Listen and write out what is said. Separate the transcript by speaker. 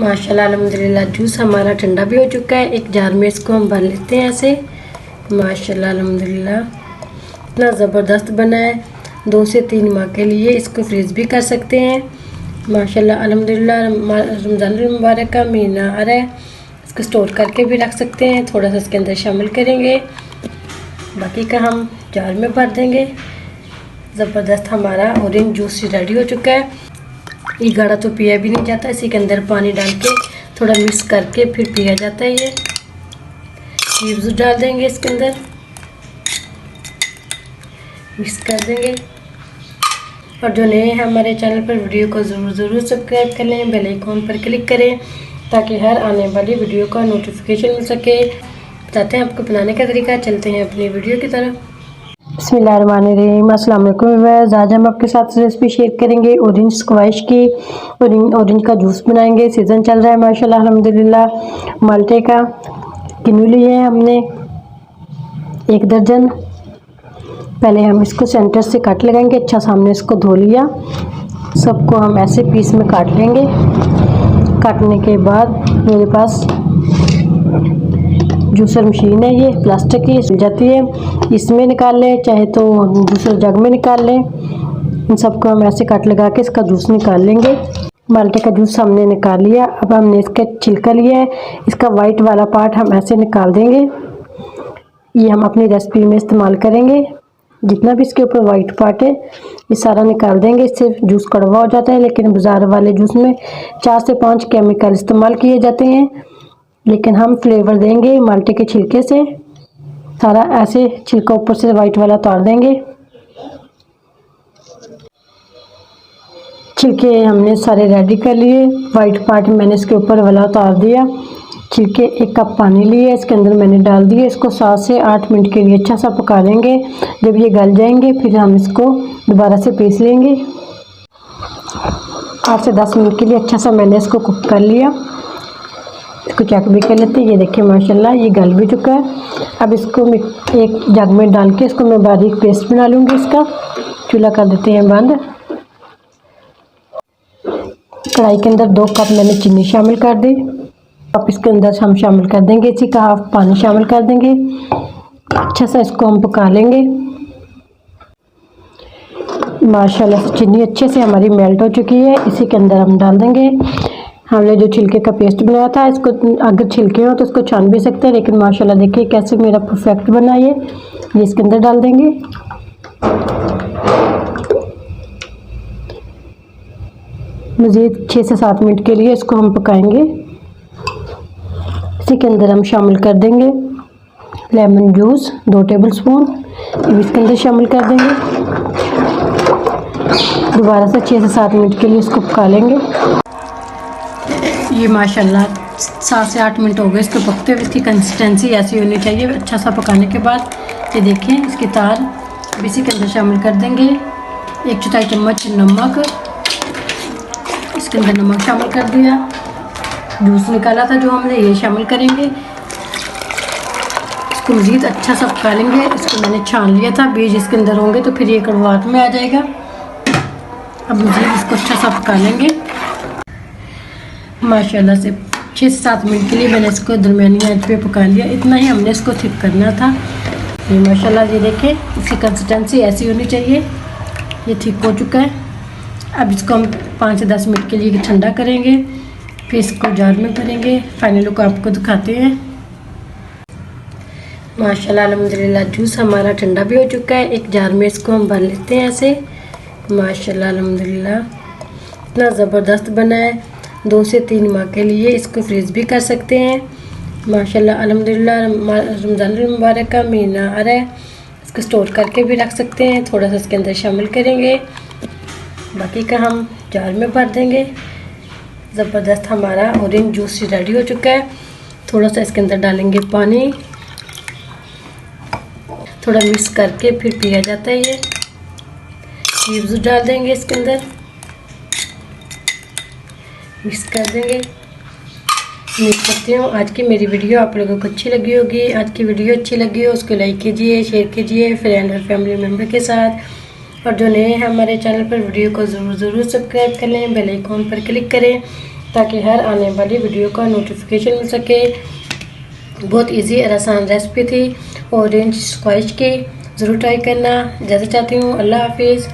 Speaker 1: माशाल्लाह अल्हम्दुलिल्लाह जूस हमारा ठंडा भी हो चुका है। एक जार में इसको हम भर लेते हैं ऐसे। माशाल्लाह अल्हम्दुलिल्लाह इतना ज़बरदस्त बना है। 2 से 3 माह के लिए इसको फ्रीज़ भी कर सकते हैं। माशाल्लाह अल्हम्दुलिल्लाह रमज़ान मुबारक का महीना आ रहा है, इसको स्टोर करके भी रख सकते हैं। थोड़ा सा इसके अंदर शामिल करेंगे, बाकी का हम जार में भर देंगे। ज़बरदस्त हमारा ऑरेंज जूस रेडी हो चुका है। ये गाढ़ा तो पिया भी नहीं जाता, इसी के अंदर पानी डाल के थोड़ा मिक्स करके फिर पिया जाता है। ये क्यूब्स डाल देंगे इसके अंदर, मिक्स कर देंगे। और जो नए हैं हमारे चैनल पर, वीडियो को ज़रूर सब्सक्राइब कर लें, बेल आइकॉन पर क्लिक करें ताकि हर आने वाली वीडियो का नोटिफिकेशन मिल सके। बताते हैं आपको बनाने का तरीका, चलते हैं अपनी वीडियो की तरफ। बिस्मिल्लाहिर्रहमानिर्रहीम, अस्सलाम वालेकुम। आज हम आपके साथ रेसिपी शेयर करेंगे ऑरेंज स्क्वैश की। ऑरेंज का जूस बनाएंगे। सीज़न चल रहा है माशाल्लाह अल्हम्दुलिल्लाह। माल्टे का किन्नू लिए हैं हमने 1 दर्जन। पहले हम इसको सेंटर से कट लगाएंगे। अच्छा सामने इसको धो लिया। सबको हम ऐसे पीस में काट लेंगे। काटने के बाद मेरे पास जूसर मशीन है, ये प्लास्टिक की सिल जाती है, इसमें निकाल लें चाहे तो दूसरे जग में निकाल लें। इन सबको हम ऐसे कट लगा के इसका जूस निकाल लेंगे। माल्टे का जूस हमने निकाल लिया। अब हमने इसका छिलका लिया है, इसका वाइट वाला पार्ट हम ऐसे निकाल देंगे। ये हम अपनी रेसिपी में इस्तेमाल करेंगे। जितना भी इसके ऊपर वाइट पार्ट है ये सारा निकाल देंगे। इससे जूस कड़वा हो जाता है, लेकिन बाज़ार वाले जूस में 4 से 5 केमिकल इस्तेमाल किए जाते हैं, लेकिन हम फ्लेवर देंगे माल्टे के छिलके से। सारा ऐसे छिलका ऊपर से वाइट वाला उतार देंगे। छिलके हमने सारे रेडी कर लिए। वाइट पार्ट मैंने इसके ऊपर वाला उतार दिया। छिलके 1 कप पानी लिए, इसके अंदर मैंने डाल दिए। इसको 7 से 8 मिनट के लिए अच्छा सा पका लेंगे। जब ये गल जाएंगे फिर हम इसको दोबारा से पीस लेंगे। 8 से 10 मिनट के लिए अच्छा सा मैंने इसको कुक कर लिया। इसको चेक भी कर लेते हैं। ये देखिए माशाल्लाह ये गल भी चुका है। अब इसको एक जग में डाल के इसको मैं बारीक पेस्ट बना लूँगी। इसका चूल्हा कर देते हैं बंद। कढ़ाई के अंदर 2 कप मैंने चीनी शामिल कर दी। अब इसके अंदर हम शामिल कर देंगे इसी का हाफ पानी शामिल कर देंगे। अच्छा सा इसको हम पका लेंगे। माशाल्लाह से चीनी अच्छे से हमारी मेल्ट हो चुकी है। इसी के अंदर हम डाल देंगे हमने जो छिलके का पेस्ट बनाया था। इसको अगर छिलके हो तो इसको छान भी सकते हैं, लेकिन माशाल्लाह देखिए कैसे मेरा परफेक्ट बना ये इसके अंदर डाल देंगे। मज़ीद 6 से 7 मिनट के लिए इसको हम पकाएंगे। इसी के अंदर हम शामिल कर देंगे लेमन जूस 2 टेबल स्पून, इसके अंदर शामिल कर देंगे। दोबारा से 6 से 7 मिनट के लिए इसको पका लेंगे। ये माशाल्लाह 7 से 8 मिनट हो गए इसको पकते हुए। इसकी कंसिस्टेंसी ऐसी होनी चाहिए। अच्छा सा पकाने के बाद ये देखें इसकी तार अब इसी के अंदर शामिल कर देंगे। 1/4 चम्मच नमक, इसके अंदर नमक शामिल कर दिया। जूस निकाला था जो हमने ये शामिल करेंगे। इसको मज़ीद अच्छा सा पका लेंगे। इसको मैंने छान लिया था, बीज इसके अंदर होंगे तो फिर ये कड़वाहट में आ जाएगा। अब मज़ीद इसको अच्छा सा पका लेंगे। माशाल्लाह से 6 से 7 मिनट के लिए मैंने इसको दरमियानी आंच पे पका लिया। इतना ही हमने इसको थिक करना था। ये माशाल्लाह ये देखें इसकी कंसिस्टेंसी ऐसी होनी चाहिए। ये थिक हो चुका है। अब इसको हम 5 से 10 मिनट के लिए ठंडा करेंगे, फिर इसको जार में भरेंगे। फाइनल लुक आपको दिखाते हैं। माशाल्लाह अल्हम्दुलिल्लाह जूस हमारा ठंडा भी हो चुका है। एक जार में इसको हम भर लेते हैं ऐसे। माशाल्लाह अल्हम्दुलिल्लाह इतना ज़बरदस्त बना है। 2 से 3 माह के लिए इसको फ्रीज़ भी कर सकते हैं। माशाल्लाह अल्हम्दुलिल्लाह रमज़ान मुबारक का महीना आ रहा है, इसको स्टोर करके भी रख सकते हैं। थोड़ा सा इसके अंदर शामिल करेंगे, बाकी का हम जार में भर देंगे। ज़बरदस्त हमारा ऑरेंज जूस रेडी हो चुका है। थोड़ा सा इसके अंदर डालेंगे पानी, थोड़ा मिक्स करके फिर पिया जाता है। ये क्यूब्स डाल देंगे इसके अंदर, मिक्स कर देंगे। उम्मीद करती हूँ आज की मेरी वीडियो आप लोगों को अच्छी लगी होगी। आज की वीडियो अच्छी लगी हो उसको लाइक कीजिए, शेयर कीजिए फ्रेंड और फैमिली मेम्बर के साथ। और जो नए हैं हमारे चैनल पर, वीडियो को ज़रूर सब्सक्राइब कर लें, बेल आइकॉन पर क्लिक करें ताकि हर आने वाली वीडियो का नोटिफिकेशन मिल सके। बहुत इजी और आसान रेसिपी थी, ऑरेंज स्क्वैश की। ज़रूर ट्राई करना। जैसे चाहती हूँ। अल्लाह हाफिज़।